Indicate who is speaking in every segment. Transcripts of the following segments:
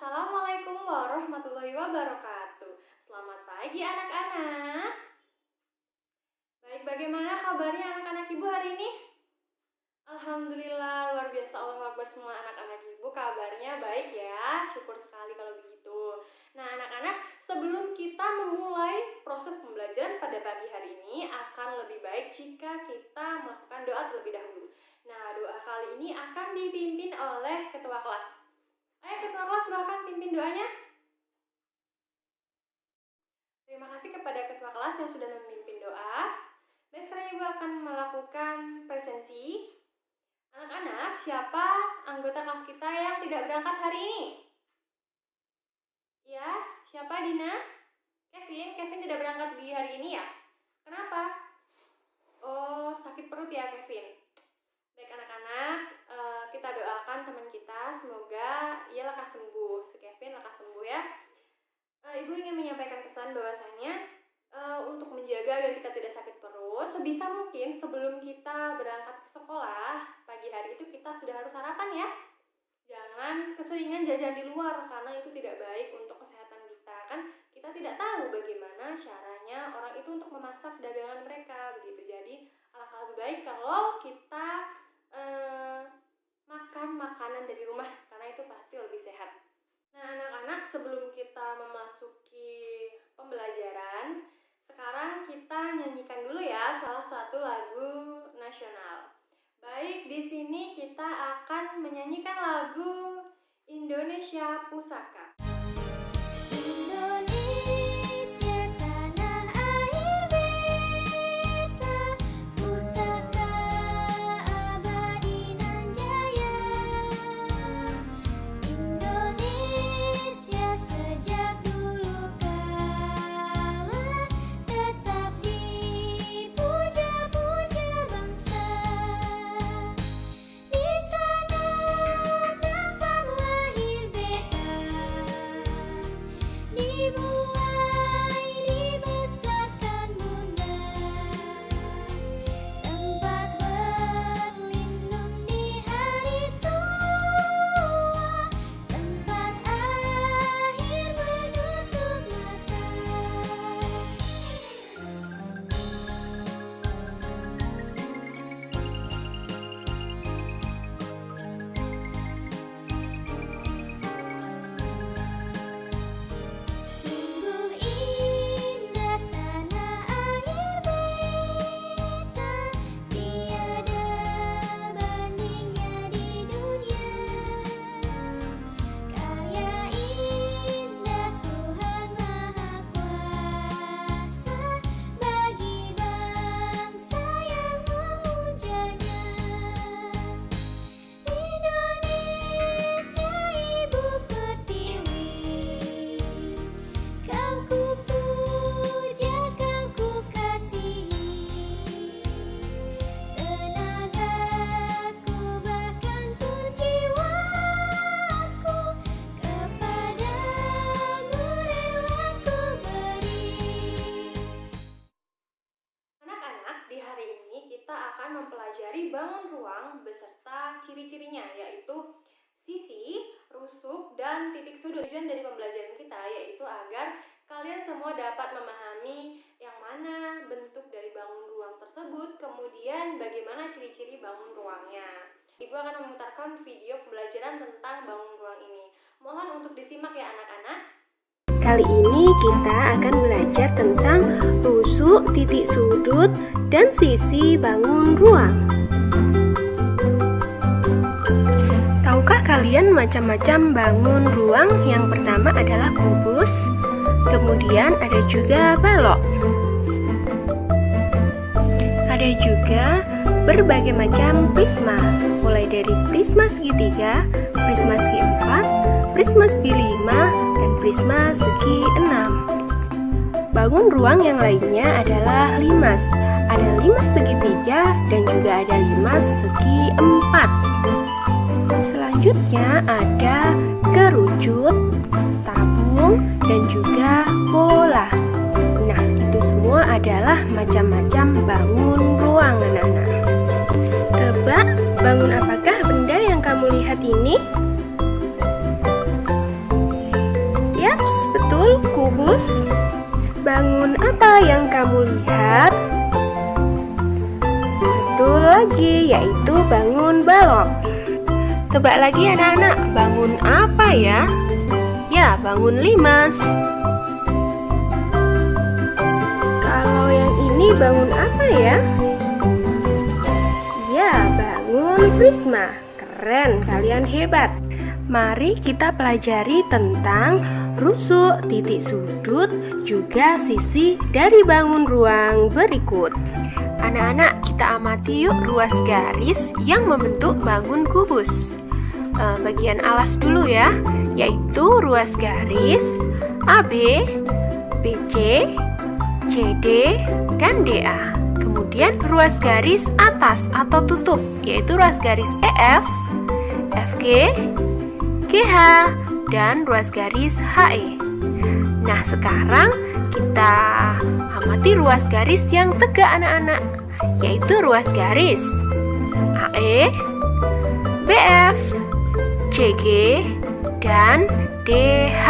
Speaker 1: Assalamualaikum warahmatullahi wabarakatuh. Selamat pagi anak-anak. Baik, bagaimana kabarnya anak-anak ibu hari ini? Alhamdulillah, luar biasa, Allahu Akbar, semua anak-anak ibu kabarnya baik ya. Syukur sekali kalau begitu. Nah anak-anak, sebelum kita memulai proses pembelajaran pada pagi hari ini, akan lebih baik jika kita melakukan doa terlebih dahulu. Nah, doa kali ini akan dipimpin oleh ketua kelas. Ayo ketua kelas, silakan pimpin doanya. Terima kasih kepada ketua kelas yang sudah memimpin doa. Baik, sekarang ibu akan melakukan presensi. Anak-anak, siapa anggota kelas kita yang tidak berangkat hari ini? Ya, siapa? Dina? Kevin tidak berangkat di hari ini ya? Kenapa? Oh, sakit perut ya Kevin. Baik anak-anak, kita doakan teman kita semoga ia lekas sembuh. Si Kevin lekas sembuh ya. Ibu ingin menyampaikan pesan bahwasanya untuk menjaga agar kita tidak sakit perut, sebisa mungkin sebelum kita berangkat ke sekolah pagi hari itu kita sudah harus sarapan ya. Jangan keseringan jajan di luar karena itu tidak baik untuk kesehatan kita. Kan kita tidak tahu bagaimana caranya orang itu untuk memasak dagangan mereka begitu. Jadi alangkah lebih baik kalau kita makan makanan dari rumah karena itu pasti lebih sehat. Nah anak-anak, sebelum kita memasuki pembelajaran, sekarang kita nyanyikan dulu ya salah satu lagu nasional. Baik, di sini kita akan menyanyikan lagu Indonesia Pusaka. Mempelajari bangun ruang beserta ciri-cirinya, yaitu sisi, rusuk, dan titik sudut. Tujuan dari pembelajaran kita yaitu agar kalian semua dapat memahami yang mana bentuk dari bangun ruang tersebut, kemudian bagaimana ciri-ciri bangun ruangnya. Ibu akan memutarkan video pembelajaran tentang bangun ruang ini. Mohon untuk disimak ya anak-anak.
Speaker 2: Kali ini kita akan belajar tentang rusuk, titik sudut, dan sisi bangun ruang. Tahukah kalian macam-macam bangun ruang? Yang pertama adalah kubus, kemudian ada juga balok. Ada juga berbagai macam prisma, mulai dari prisma segitiga, prisma segi 4, prisma segi 5, dan prisma segi 6. Bangun ruang yang lainnya adalah limas. Ada limas segitiga dan juga ada limas segi 4. Selanjutnya ada kerucut, tabung, dan juga bola. Nah, itu semua adalah macam-macam bangun ruang anak-anak. Tebak, bangun apakah benda yang kamu lihat ini? kubus? Bangun apa yang kamu lihat? Betul lagi, yaitu bangun balok. Tebak lagi anak-anak, bangun apa ya? Ya, bangun limas. Kalau yang ini bangun apa ya? Ya, bangun prisma. Keren, kalian hebat. Mari kita pelajari tentang rusuk, titik sudut, juga sisi dari bangun ruang berikut. Anak-anak, kita amati yuk ruas garis yang membentuk bangun kubus. Bagian alas dulu ya, yaitu ruas garis AB, BC, CD, dan DA. Kemudian ruas garis atas atau tutup, yaitu ruas garis EF, FG, GH, dan ruas garis HE. Nah, sekarang kita amati ruas garis yang tegak anak-anak, yaitu ruas garis AE, BF, CG, dan DH.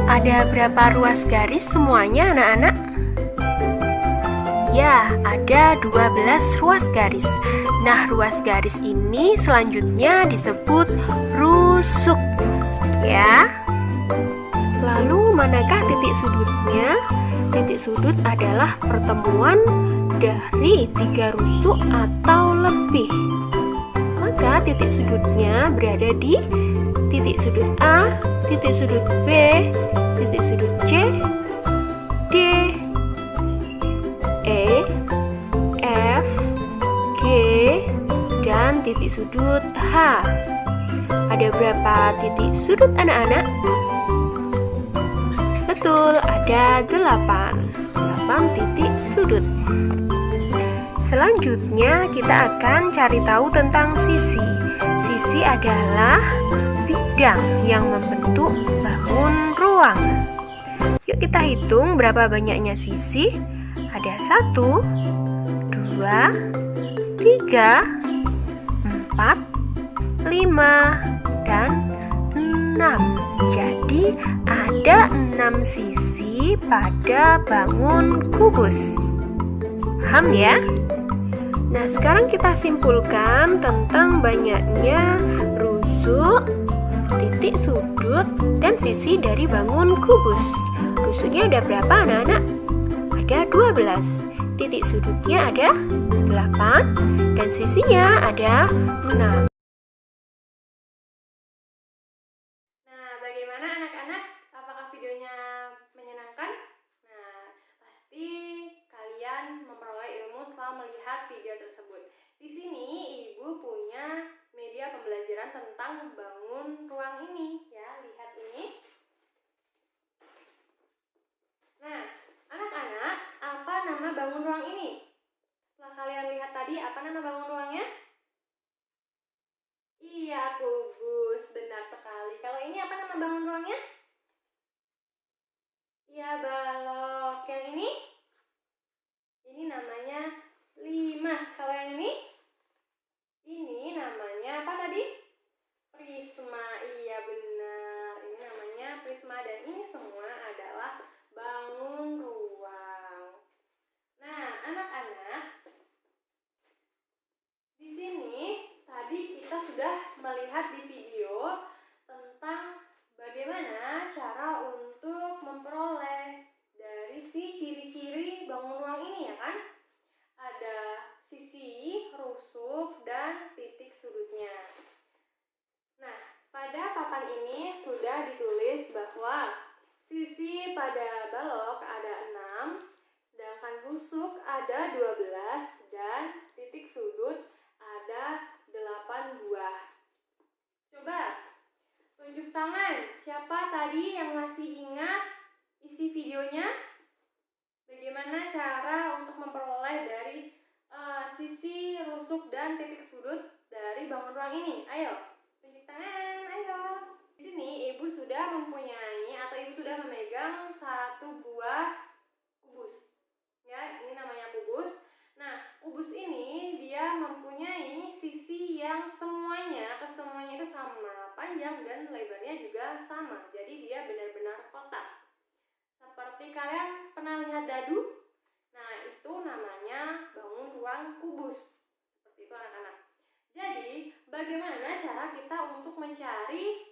Speaker 2: Ada berapa ruas garis semuanya anak-anak? Ya, ada 12 ruas garis. Nah, ruas garis ini selanjutnya disebut rusuk. Ya. Lalu manakah titik sudutnya? Titik sudut adalah pertemuan dari 3 rusuk atau lebih. Maka titik sudutnya berada di titik sudut A, titik sudut B, titik sudut C, D, E, F, G, dan titik sudut H. Ada berapa titik sudut anak-anak? Betul, ada 8 titik sudut. Selanjutnya kita akan cari tahu tentang sisi. Sisi adalah bidang yang membentuk bangun ruang. Yuk kita hitung berapa banyaknya sisi. Ada 1, 2, 3, 4, 5, dan 6. Jadi ada 6 sisi pada bangun kubus. Paham ya? Nah, sekarang kita simpulkan tentang banyaknya rusuk, titik sudut, dan sisi dari bangun kubus. Rusuknya ada berapa anak-anak? Ada 12. Titik sudutnya ada 8 dan sisinya ada 6.
Speaker 1: Nah, bagaimana anak-anak? Apakah videonya menyenangkan? Nah, pasti kalian memperoleh ilmu setelah melihat video tersebut. Di sini Ibu punya media pembelajaran tentang bangun ruang ini, ya. Lihat ini. Nah, anak-anak, apa nama bangun ruang ini? Setelah kalian lihat tadi, apa nama bangun ruangnya? Iya, kubus. Benar sekali. Kalau ini apa nama bangun ruangnya? Iya, balok. Yang ini? Ini namanya limas. Kalau yang ini? Ini namanya apa tadi? Prisma. Iya, benar. Ini namanya prisma dan ini semua adalah bangun ruang. Nah, anak-anak, di sini tadi kita sudah melihat di video tentang bagaimana cara untuk memperoleh dari si ciri-ciri bangun ruang ini, ya kan? Ada sisi, rusuk, dan titik sudutnya. Nah, pada papan ini sudah ditulis bahwa sisi pada balok ada 6, sedangkan rusuk ada 12, dan titik sudut ada 8 buah. Coba tunjuk tangan, siapa tadi yang masih ingat isi videonya? Bagaimana cara untuk memperoleh dari sisi, rusuk, dan titik sudut dari bangun ruang ini? Ayo, tunjuk tangan, ayo. Di sini Ibu sudah mempunyai atau Ibu sudah memegang 1 buah kubus. Ya, ini namanya kubus. Nah, kubus ini dia mempunyai sisi yang kesemuanya itu sama, panjang dan lebarnya juga sama. Jadi dia benar-benar seperti kalian pernah lihat dadu? Nah, itu namanya bangun ruang kubus. Seperti itu anak-anak. Jadi, bagaimana cara kita untuk mencari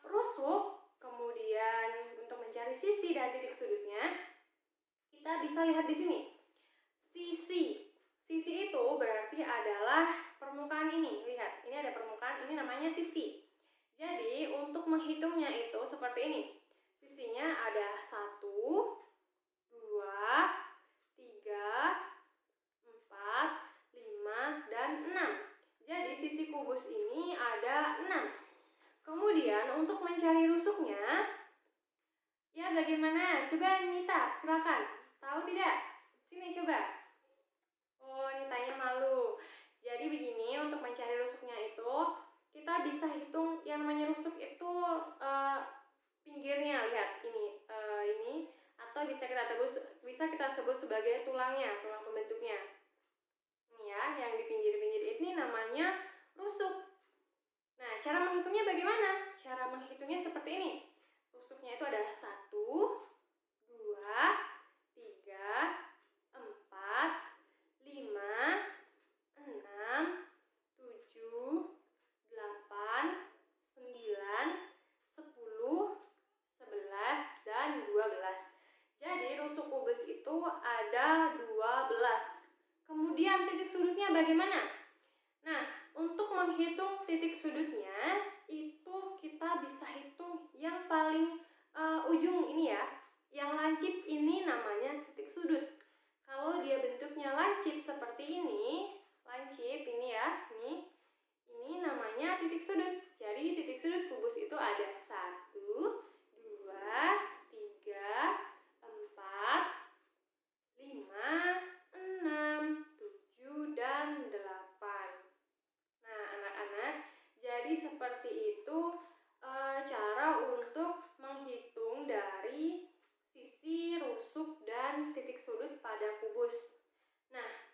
Speaker 1: rusuk, kemudian untuk mencari sisi dan titik sudutnya? Kita bisa lihat di sini. Sisi itu berarti adalah permukaan ini. Lihat, ini ada permukaan, ini namanya sisi. Jadi, untuk menghitungnya itu seperti ini. Sisinya ada 1, 2, 3, 4, 5, dan 6. Jadi sisi kubus ini ada 6. Kemudian untuk mencari rusuknya, ya bagaimana? Coba Nita, silakan. Tahu tidak? Sini coba. Oh, Nitanya malu. Jadi begini, untuk mencari rusuknya itu, kita bisa hitung yang namanya rusuk itu pinggirnya. Lihat, ini atau bisa kita sebut sebagai tulangnya, tulang pembentuknya. Ini ya, yang di pinggir-pinggir ini namanya rusuk. Nah, cara menghitungnya bagaimana? Cara menghitungnya seperti ini. Rusuknya itu ada 1, 2, 3, 4, 5, 6, 7, 8, 9, 10, 11, dan 12. Jadi rusuk kubus itu ada 12. Kemudian titik sudutnya bagaimana? Nah, untuk menghitung titik sudutnya itu kita bisa hitung yang paling ujung ini ya. Yang lancip ini namanya titik sudut. Kalau dia bentuknya lancip seperti ini, lancip ini ya, ini namanya titik sudut. Jadi titik sudut kubus itu ada 1, 2, 3, 4, 5, 6, 7, dan 8. Nah, anak-anak, jadi seperti itu cara untuk menghitung dari sisi, rusuk, dan titik sudut pada kubus. Nah,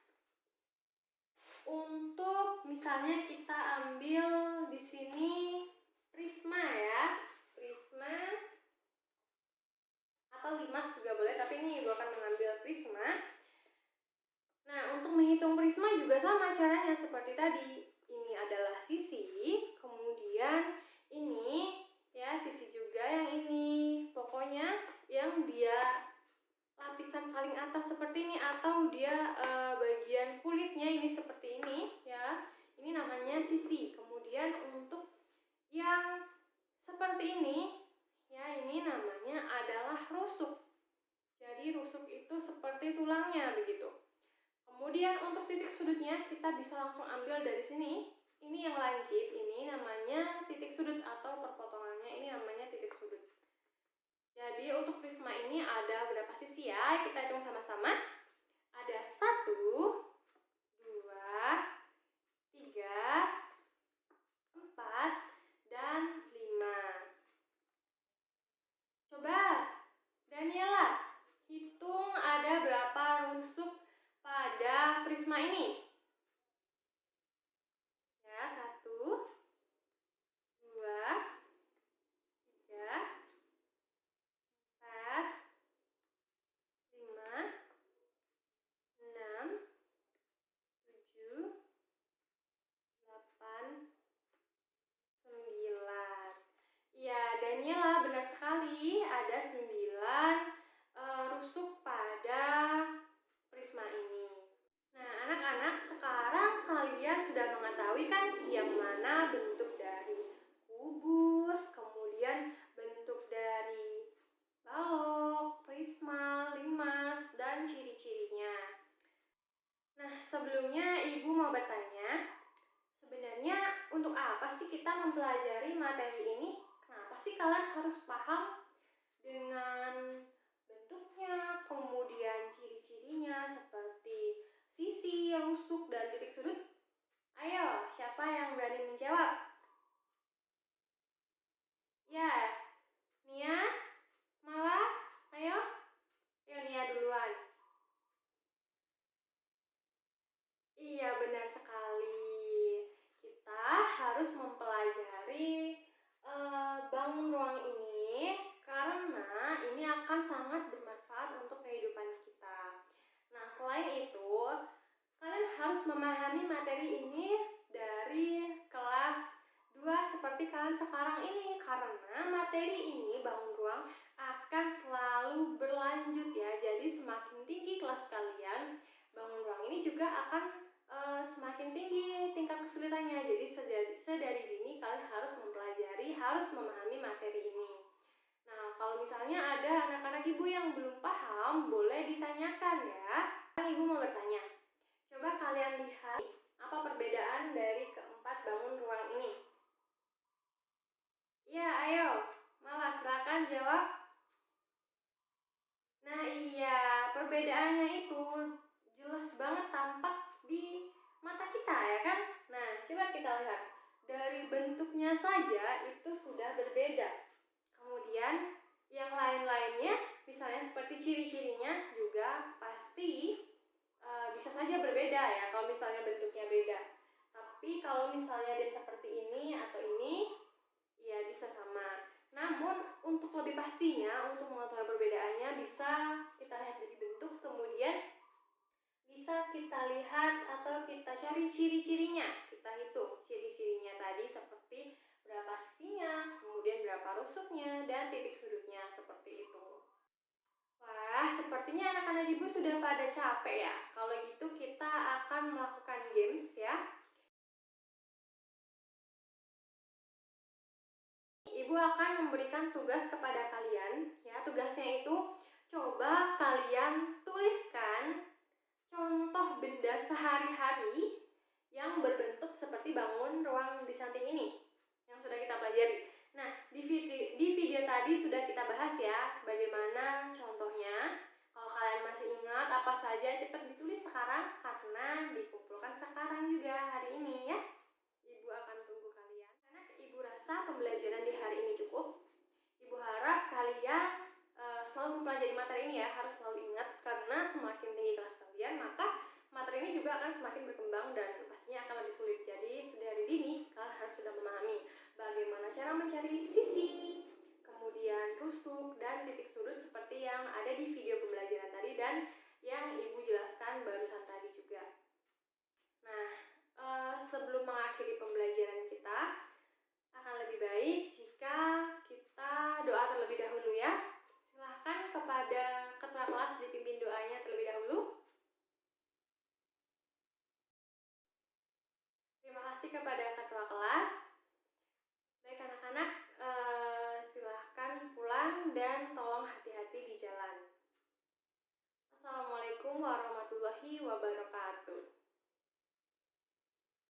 Speaker 1: untuk misalnya kita ambil di sini prisma ya, prisma atau limas juga boleh, tapi ini Ibu akan mengambil prisma. Nah, untuk menghitung prisma juga sama caranya seperti tadi. Ini adalah sisi, kemudian ini ya sisi juga yang ini. Pokoknya yang dia lapisan paling atas seperti ini atau dia bagian kulitnya ini seperti ini ya. Ini namanya sisi. Kemudian untuk yang seperti ini ya, ini namanya adalah rusuk. Jadi rusuk itu seperti tulangnya begitu. Kemudian untuk titik sudutnya kita bisa langsung ambil dari sini. Ini yang lancip, ini namanya titik sudut atau perpotongannya ini namanya titik sudut. Jadi untuk prisma ini ada berapa sisi ya? Kita hitung sama-sama. Ada 1, 2, 3, 4, dan 5. Coba Daniela hitung ada berapa rusuk pada prisma ini. Ya, 1, 2, 3, 4, 5, 6, 7, 8, 9. Ya, Daniela benar sekali, ada 9 rusuk pada prisma ini. Nah, anak-anak, sekarang kalian sudah mengetahui kan yang mana bentuk dari kubus, kemudian bentuk dari balok, prisma, limas, dan ciri-cirinya. Nah, sebelumnya Ibu mau bertanya, sebenarnya untuk apa sih kita mempelajari materi ini? Kenapa sih kalian harus paham dengan bentuknya, kemudian ciri-cirinya seperti sisi, rusuk, dan titik sudut? Ayo, siapa yang berani menjawab? Ya, Nia, Mala, ayo. Ayo Nia duluan. Iya, benar sekali. Kita harus mempelajari bangun ruang ini karena ini akan sangat bermanfaat memahami materi ini dari kelas 2 seperti kalian sekarang ini, karena materi ini bangun ruang akan selalu berlanjut ya. Jadi semakin tinggi kelas kalian, bangun ruang ini juga akan semakin tinggi tingkat kesulitannya. Jadi sedari dini kalian harus mempelajari, harus memahami materi ini. Nah, kalau misalnya ada anak-anak ibu yang belum paham, boleh ditanyakan ya. Ibu mau bertanya, coba kalian lihat apa perbedaan dari keempat bangun ruang ini. Ya, ayo, Mala silakan jawab. Nah iya, perbedaannya itu jelas banget tampak di mata kita ya kan. Nah, coba kita lihat, dari bentuknya saja itu sudah berbeda. Kemudian yang lain-lainnya, misalnya seperti ciri-cirinya juga pasti bisa saja berbeda ya kalau misalnya bentuknya beda. Tapi kalau misalnya dia seperti ini atau ini, ya bisa sama. Namun untuk lebih pastinya, untuk mengetahui perbedaannya bisa kita lihat dari bentuk, kemudian bisa kita lihat atau kita cari ciri-cirinya. Kita hitung ciri-cirinya tadi seperti berapa sisinya, kemudian berapa rusuknya, dan titik sudutnya seperti itu. Wah, sepertinya anak-anak ibu sudah pada capek ya. Kalau gitu kita akan melakukan games ya. Ibu akan memberikan tugas kepada kalian ya. Tugasnya itu coba kalian tuliskan contoh benda sehari-hari yang berbentuk seperti bangun ruang di samping ini yang sudah kita pelajari. Nah, di video tadi sudah kita bahas ya bagaimana contohnya. Kalau kalian masih ingat apa saja, cepat ditulis sekarang karena dikumpulkan sekarang juga hari ini ya. Ibu akan tunggu kalian. Karena ibu rasa pembelajaran di hari ini cukup. Ibu harap kalian selalu mempelajari materi ini ya, harus selalu ingat karena semakin tinggi kelas kalian maka materi ini juga akan semakin berkembang dan pastinya akan lebih sulit. Jadi sedari dini kalian harus sudah memahami bagaimana cara mencari sisi, kemudian rusuk dan titik sudut seperti yang ada di video pembelajaran tadi dan yang ibu jelaskan barusan tadi juga. Nah, sebelum mengakhiri pembelajaran kita, akan lebih baik jika kita doa terlebih dahulu ya. Silahkan kepada ketua kelas dipimpin doanya terlebih dahulu. Terima kasih kepada ketua kelas. Baik anak-anak, silahkan pulang dan tolong